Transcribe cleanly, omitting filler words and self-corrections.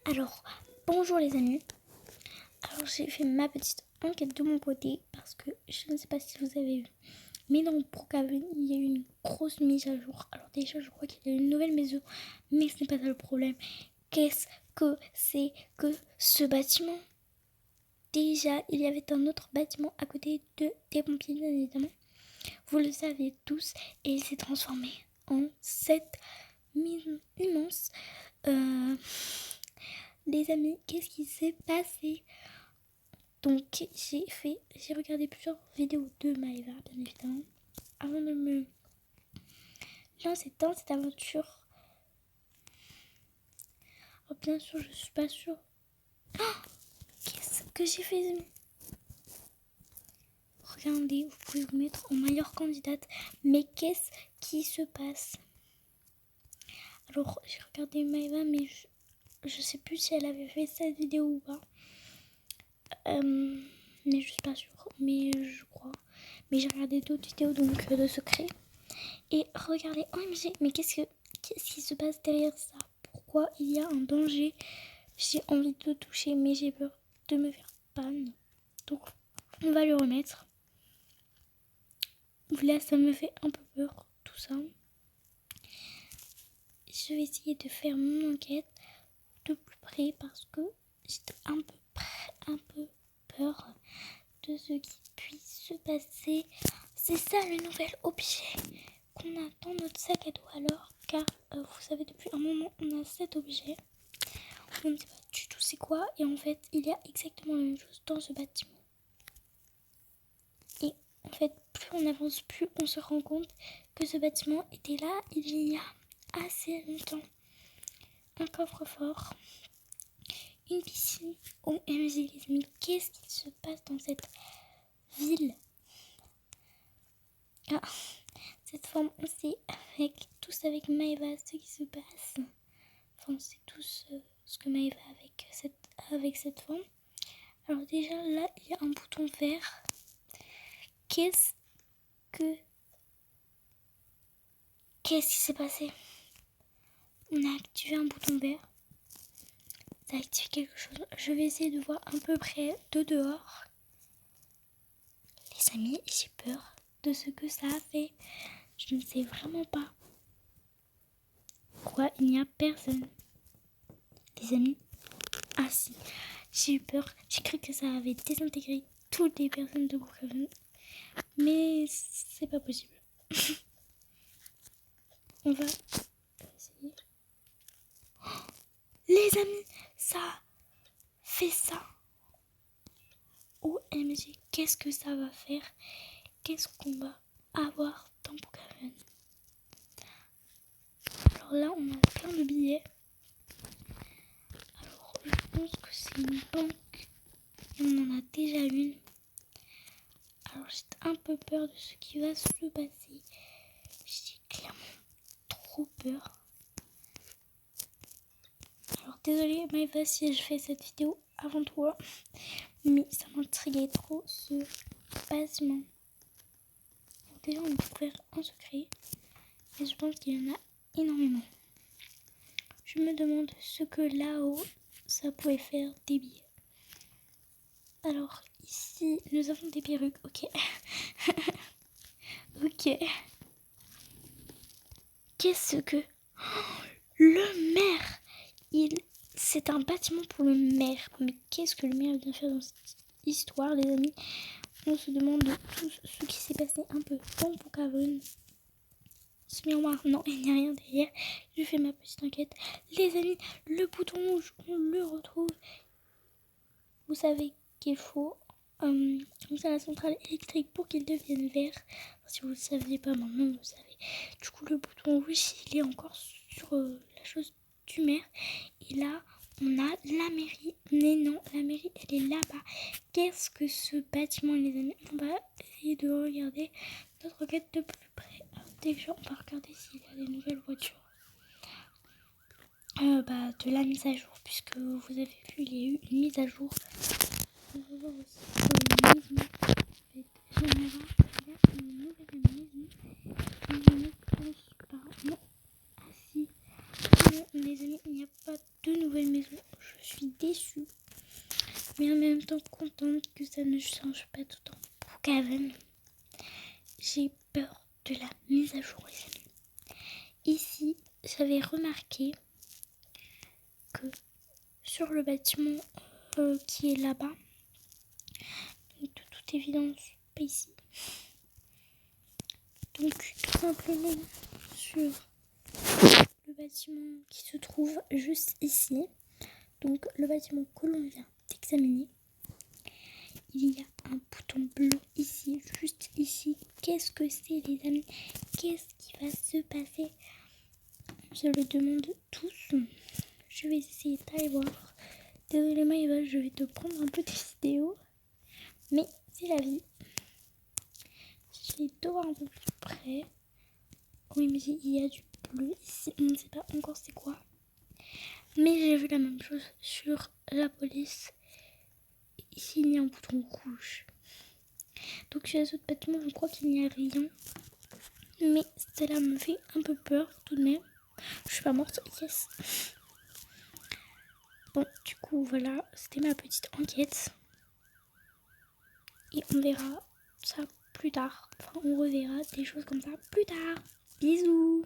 Alors, bonjour les amis. Alors, j'ai fait ma petite enquête de mon côté parce que je ne sais pas si vous avez vu, mais dans Brookhaven, il y a eu une grosse mise à jour. Alors déjà, je crois qu'il y a une nouvelle maison, mais ce n'est pas ça le problème. Qu'est-ce que c'est que ce bâtiment? Déjà, il y avait un autre bâtiment à côté des pompiers, bien évidemment. Vous le savez tous, et il s'est transformé en cette maison immense. Les amis, qu'est-ce qui s'est passé? Donc j'ai regardé plusieurs vidéos de Maëva, bien évidemment, avant de me lancer dans cette aventure. Oh, bien sûr, je suis pas sûre. Oh, qu'est-ce que j'ai fait, les amis? Regardez, vous pouvez vous mettre en meilleure candidate. Mais qu'est-ce qui se passe? Alors, j'ai regardé Maëva, mais je sais plus si elle avait fait cette vidéo ou pas. Mais je suis pas sûre, mais je crois. Mais j'ai regardé d'autres vidéos donc de secret. Et regardez, OMG, mais qu'est-ce qui se passe derrière ça? Pourquoi il y a un danger? J'ai envie de le toucher, mais j'ai peur de me faire panne. Donc, on va le remettre. Là, ça me fait un peu peur, tout ça. Je vais essayer de faire mon enquête de plus près parce que j'ai un peu peur de ce qui puisse se passer. C'est ça le nouvel objet qu'on a dans notre sac à dos alors, car vous savez, depuis un moment on a cet objet, on ne sait pas du tout c'est quoi, et en fait il y a exactement la même chose dans ce bâtiment. Et en fait, plus on avance, plus on se rend compte que ce bâtiment était là il y a assez longtemps. Un coffre-fort, une piscine. OMG les amis, qu'est-ce qui se passe dans cette ville? Ah, cette forme, on sait tous avec Maëva ce qui se passe. Enfin, c'est tous ce que Maëva avec cette forme. Alors déjà, là, il y a un bouton vert. Qu'est-ce qui s'est passé? On a activé un bouton vert. Ça a activé quelque chose. Je vais essayer de voir un peu près de dehors. Les amis, j'ai peur de ce que ça a fait. Je ne sais vraiment pas. Pourquoi il n'y a personne? Les amis, ah si, j'ai eu peur. J'ai cru que ça avait désintégré toutes les personnes de Brookhaven. Mais c'est pas possible. On va essayer. Oh, les amis, ça fait ça. OMG, qu'est-ce que ça va faire? Qu'est-ce qu'on va avoir dans Brookhaven? Alors là, on a plein de billets. Alors, je pense que c'est une banque. Et on en a déjà une. Alors, j'ai un peu peur de ce qui va se passer. J'ai clairement trop peur. Alors, désolée Maëva si je fais cette vidéo avant toi. Mais ça m'intriguait trop ce bâtiment. Donc déjà, on peut faire un secret. Et je pense qu'il y en a énormément. Je me demande ce que là-haut, ça pouvait faire des billets. Alors, ici, nous avons des perruques. Ok. Ok. Qu'est-ce que... Oh, le maire! C'est un bâtiment pour le maire. Mais qu'est-ce que le maire vient faire dans cette histoire, les amis? On se demande tout ce qui s'est passé un peu dans Brookhaven. Ce miroir, non, il n'y a rien derrière. Je fais ma petite enquête. Les amis, le bouton rouge, on le retrouve. Vous savez qu'il faut à la centrale électrique pour qu'il devienne vert. Si vous ne le saviez pas, maintenant vous le savez. Du coup, le bouton rouge, il est encore sur la chose du maire. Et là, on a la mairie. Mais non, la mairie, elle est là-bas. Qu'est-ce que ce bâtiment, les amis? On va essayer de regarder notre enquête de plus près. Déjà, on va regarder s'il y a des nouvelles voitures. De la mise à jour, puisque vous avez vu, il y a eu une mise à jour. On va voir aussi pour les maisons. J'aimerais voir une nouvelle maison. Je ne pense pas. Non. Ah si. Non, les amis, il n'y a pas de nouvelle maison. Je ça ne change pas tout le temps. Pour Caven, j'ai peur de la mise à jour, les amis. Ici, j'avais remarqué que sur le bâtiment qui est là-bas, de toute évidence, pas ici. Donc, tout simplement sur le bâtiment qui se trouve juste ici, donc le bâtiment que l'on vient d'examiner, il y a un bouton bleu ici, juste ici. Qu'est-ce que c'est, les amis? Qu'est-ce qui va se passer? Je le demande tous. Je vais essayer d'aller voir. Désolé Maëva, je vais te prendre un peu de vidéo. Mais c'est la vie. Je vais te voir un peu plus près. OMG, il y a du bleu ici. On ne sait pas encore c'est quoi. Mais j'ai vu la même chose sur la police. Ici, il y a un bouton rouge. Donc sur les autres bâtiments, je crois qu'il n'y a rien. Mais celle-là me fait un peu peur tout de même. Je suis pas morte, yes. Bon, du coup, voilà, c'était ma petite enquête. Et on verra ça plus tard. Enfin, on reverra des choses comme ça plus tard. Bisous!